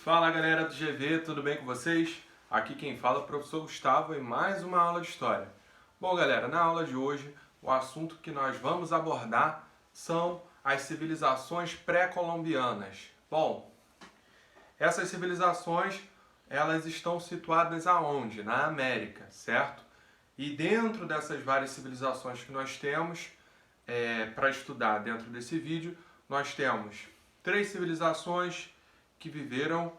Fala galera do GV, tudo bem com vocês? Aqui quem fala é o professor Gustavo em mais uma aula de História. Bom galera, na aula de hoje o assunto que nós vamos abordar são as civilizações pré-colombianas. Bom, essas civilizações elas estão situadas aonde? Na América, certo? E dentro dessas várias civilizações que nós temos para estudar dentro desse vídeo, nós temos 3 civilizações que viveram,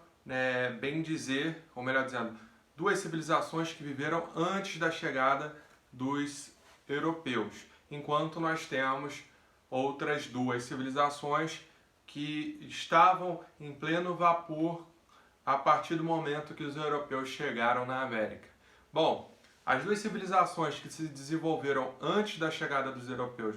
bem dizer, ou melhor dizendo, 2 civilizações que viveram antes da chegada dos europeus, enquanto nós temos outras 2 civilizações que estavam em pleno vapor a partir do momento que os europeus chegaram na América. Bom, as 2 civilizações que se desenvolveram antes da chegada dos europeus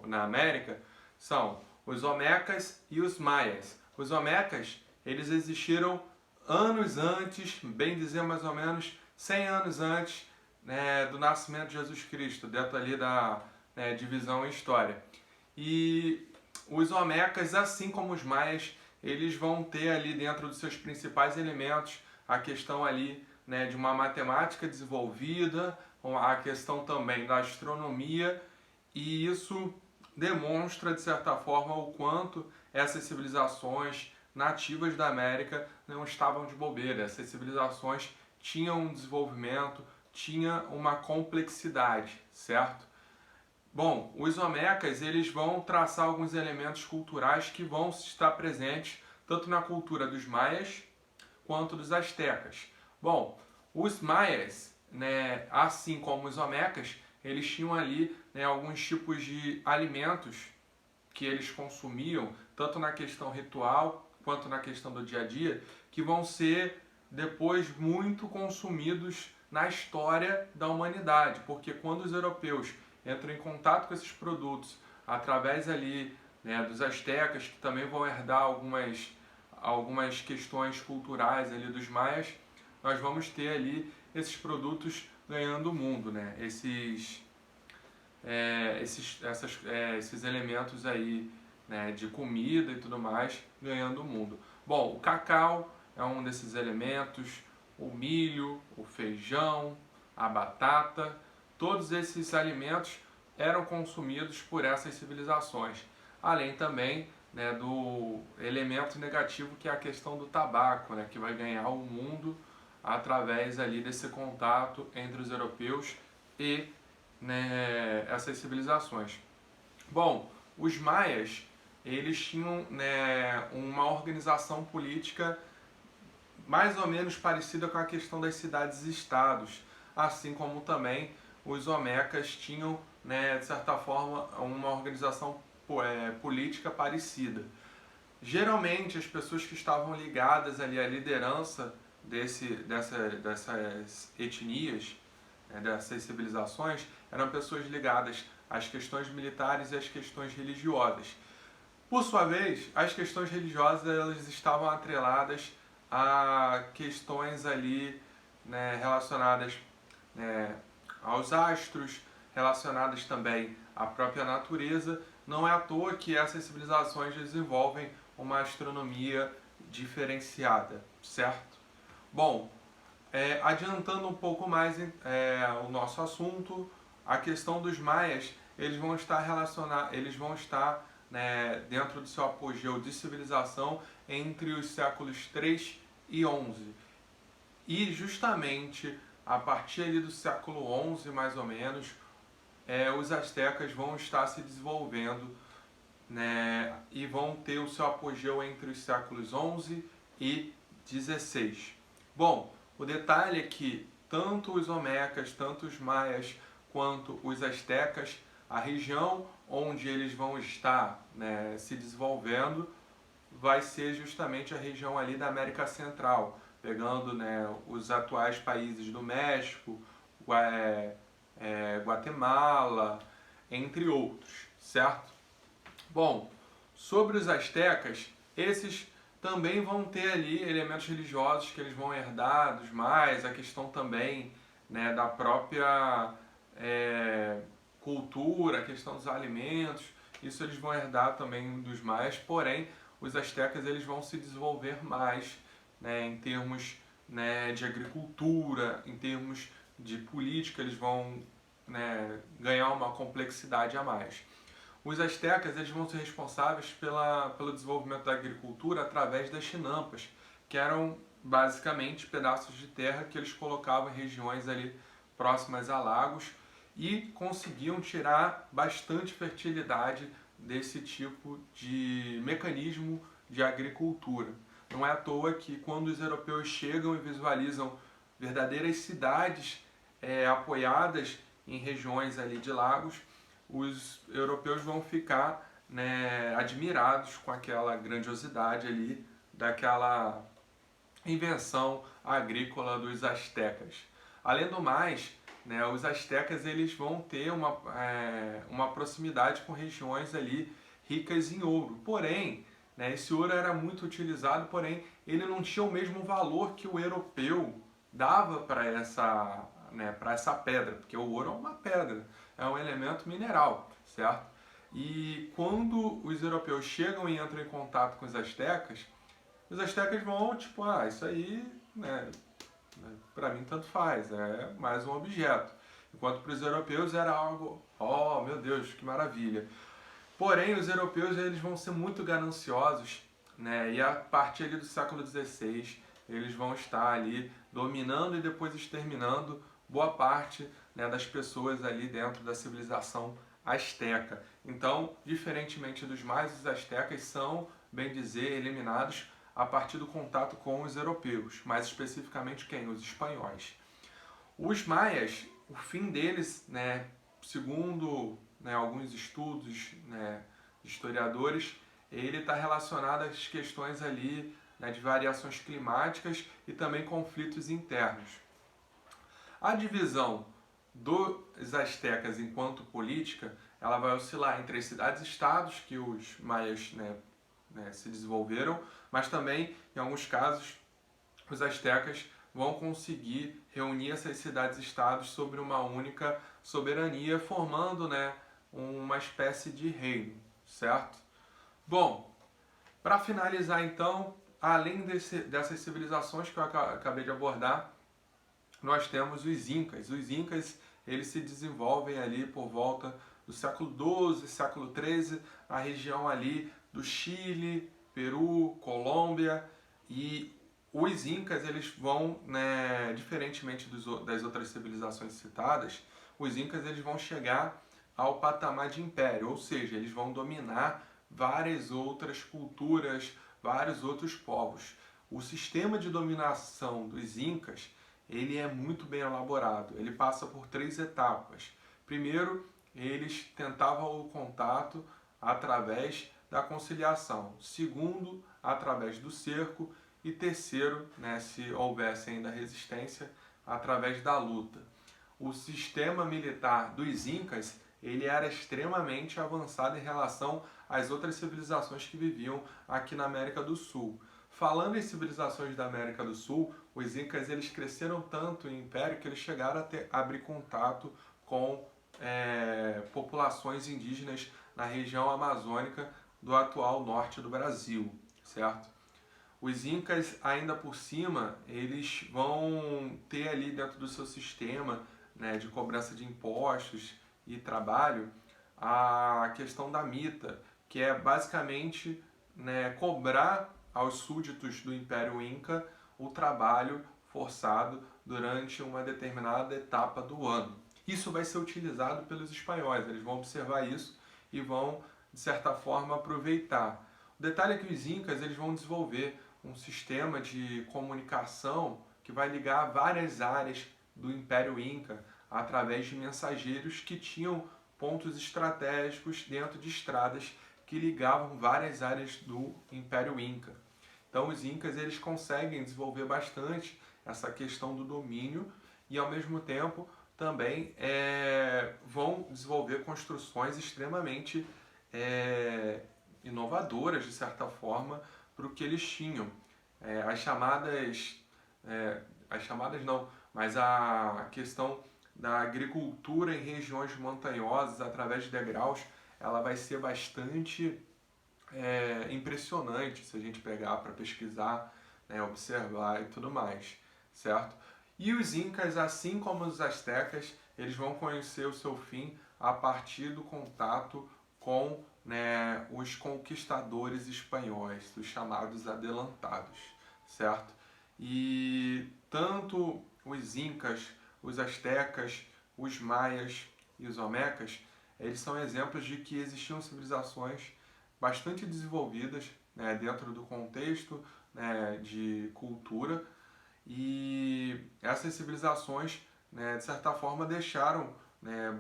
na América são os Olmecas e os Maias. Os Olmecas, eles existiram anos antes, bem dizer mais ou menos 100 anos antes do nascimento de Jesus Cristo, dentro ali da divisão em história. E os Olmecas, assim como os Maias, eles vão ter ali dentro dos seus principais elementos a questão ali de uma matemática desenvolvida, a questão também da astronomia, e isso demonstra de certa forma o quanto essas civilizações nativas da América não estavam de bobeira. Essas civilizações tinham um desenvolvimento, tinham uma complexidade, certo? Bom, os Olmecas eles vão traçar alguns elementos culturais que vão estar presentes tanto na cultura dos Maias quanto dos Astecas. Bom, os Maias, assim como os Olmecas, eles tinham ali alguns tipos de alimentos que eles consumiam, tanto na questão ritual quanto na questão do dia a dia, que vão ser depois muito consumidos na história da humanidade, porque quando os europeus entram em contato com esses produtos através ali dos astecas, que também vão herdar algumas questões culturais ali dos maias, nós vamos ter ali esses produtos ganhando o mundo, esses elementos aí de comida e tudo mais ganhando o mundo. Bom, o cacau é um desses elementos, o milho, o feijão, a batata, todos esses alimentos eram consumidos por essas civilizações, além também do elemento negativo que é a questão do tabaco, que vai ganhar o mundo através ali desse contato entre os europeus e essas civilizações. Bom, os maias eles tinham uma organização política mais ou menos parecida com a questão das cidades-estados, assim como também os Olmecas tinham, de certa forma, uma organização política parecida. Geralmente, as pessoas que estavam ligadas ali à liderança dessas etnias, dessas civilizações, eram pessoas ligadas às questões militares e às questões religiosas. Por sua vez, as questões religiosas elas estavam atreladas a questões ali relacionadas aos astros, relacionadas também à própria natureza. Não é à toa que essas civilizações desenvolvem uma astronomia diferenciada, certo? Bom, adiantando um pouco mais o nosso assunto, a questão dos maias, eles vão estar dentro do seu apogeu de civilização entre os séculos 3 e 11. E justamente a partir ali do século 11, mais ou menos, os astecas vão estar se desenvolvendo e vão ter o seu apogeu entre os séculos 11 e 16. Bom, o detalhe é que tanto os Olmecas, tanto os Maias, quanto os Astecas, a região onde eles vão estar se desenvolvendo vai ser justamente a região ali da América Central, pegando os atuais países do México, Guatemala, entre outros, certo? Bom, sobre os astecas, esses também vão ter ali elementos religiosos que eles vão herdar dos maias, a questão também da própria cultura, a questão dos alimentos, isso eles vão herdar também dos maias, porém os astecas eles vão se desenvolver mais né, em termos, né, de agricultura, em termos de política, eles vão, né, ganhar uma complexidade a mais. Os astecas eles vão ser responsáveis pelo desenvolvimento da agricultura através das chinampas, que eram basicamente pedaços de terra que eles colocavam em regiões ali próximas a lagos e conseguiam tirar bastante fertilidade desse tipo de mecanismo de agricultura. Não é à toa que quando os europeus chegam e visualizam verdadeiras cidades apoiadas em regiões ali de lagos, os europeus vão ficar, né, admirados com aquela grandiosidade ali daquela invenção agrícola dos astecas. Além do mais, né, os astecas eles vão ter uma proximidade com regiões ali ricas em ouro. Porém, né, esse ouro era muito utilizado, porém ele não tinha o mesmo valor que o europeu dava para essa pedra, porque o ouro é uma pedra, é um elemento mineral, certo? E quando os europeus chegam e entram em contato com os astecas vão, tipo, isso aí, né, para mim tanto faz, é mais um objeto. Enquanto para os europeus era algo, oh meu Deus, que maravilha. Porém, os europeus eles vão ser muito gananciosos, né, e a partir ali do século XVI eles vão estar ali dominando e depois exterminando boa parte, né, das pessoas ali dentro da civilização asteca. Então, diferentemente dos maias, os astecas são, bem dizer, eliminados a partir do contato com os europeus, mais especificamente quem? Os espanhóis. Os maias, o fim deles, né, segundo, né, alguns estudos, né, de historiadores, ele está relacionado às questões ali, né, de variações climáticas e também conflitos internos. A divisão dos astecas enquanto política, ela vai oscilar entre as cidades-estados que os maias, se desenvolveram, mas também, em alguns casos, os astecas vão conseguir reunir essas cidades-estados sobre uma única soberania, formando, né, uma espécie de reino, certo? Bom, para finalizar então, além dessas civilizações que eu acabei de abordar, nós temos os Incas. Os Incas eles se desenvolvem ali por volta do século XII, século XIII, na região ali do Chile, Peru, Colômbia, e os Incas eles vão, né, diferentemente das outras civilizações citadas, os Incas eles vão chegar ao patamar de império, ou seja, eles vão dominar várias outras culturas, vários outros povos. O sistema de dominação dos Incas ele é muito bem elaborado. Ele passa por 3 etapas. Primeiro, eles tentavam o contato através da conciliação. Segundo, através do cerco. E terceiro, né, se houvesse ainda resistência, através da luta. O sistema militar dos Incas ele era extremamente avançado em relação às outras civilizações que viviam aqui na América do Sul. Falando em civilizações da América do Sul, os Incas eles cresceram tanto em império que eles chegaram a abrir contato com populações indígenas na região amazônica do atual norte do Brasil, certo? Os Incas, ainda por cima, eles vão ter ali dentro do seu sistema, né, de cobrança de impostos e trabalho a questão da mita, que é basicamente, né, cobrar aos súditos do Império Inca o trabalho forçado durante uma determinada etapa do ano. Isso vai ser utilizado pelos espanhóis, eles vão observar isso e vão, de certa forma, aproveitar. O detalhe é que os Incas eles vão desenvolver um sistema de comunicação que vai ligar várias áreas do Império Inca através de mensageiros que tinham pontos estratégicos dentro de estradas que ligavam várias áreas do Império Inca. Então os Incas eles conseguem desenvolver bastante essa questão do domínio e ao mesmo tempo também vão desenvolver construções extremamente inovadoras de certa forma para o que eles tinham. As chamadas não, mas a questão da agricultura em regiões montanhosas através de degraus, ela vai ser bastante impressionante se a gente pegar para pesquisar, né, observar e tudo mais, certo? E os incas, assim como os astecas, eles vão conhecer o seu fim a partir do contato com, né, os conquistadores espanhóis, os chamados adelantados, certo? E tanto os incas, os astecas, os maias e os olmecas, eles são exemplos de que existiam civilizações bastante desenvolvidas, né, dentro do contexto, né, de cultura, e essas civilizações, né, de certa forma, deixaram, né,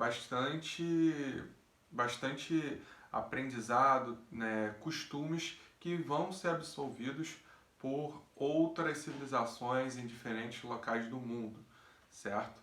bastante aprendizado, né, costumes que vão ser absorvidos por outras civilizações em diferentes locais do mundo, certo?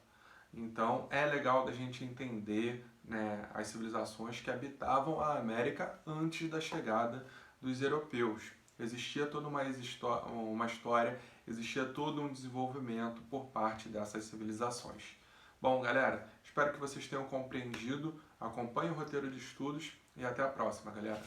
Então é legal da gente entender, né, as civilizações que habitavam a América antes da chegada dos europeus. Existia toda uma história, existia todo um desenvolvimento por parte dessas civilizações. Bom, galera, espero que vocês tenham compreendido. Acompanhe o roteiro de estudos e até a próxima, galera.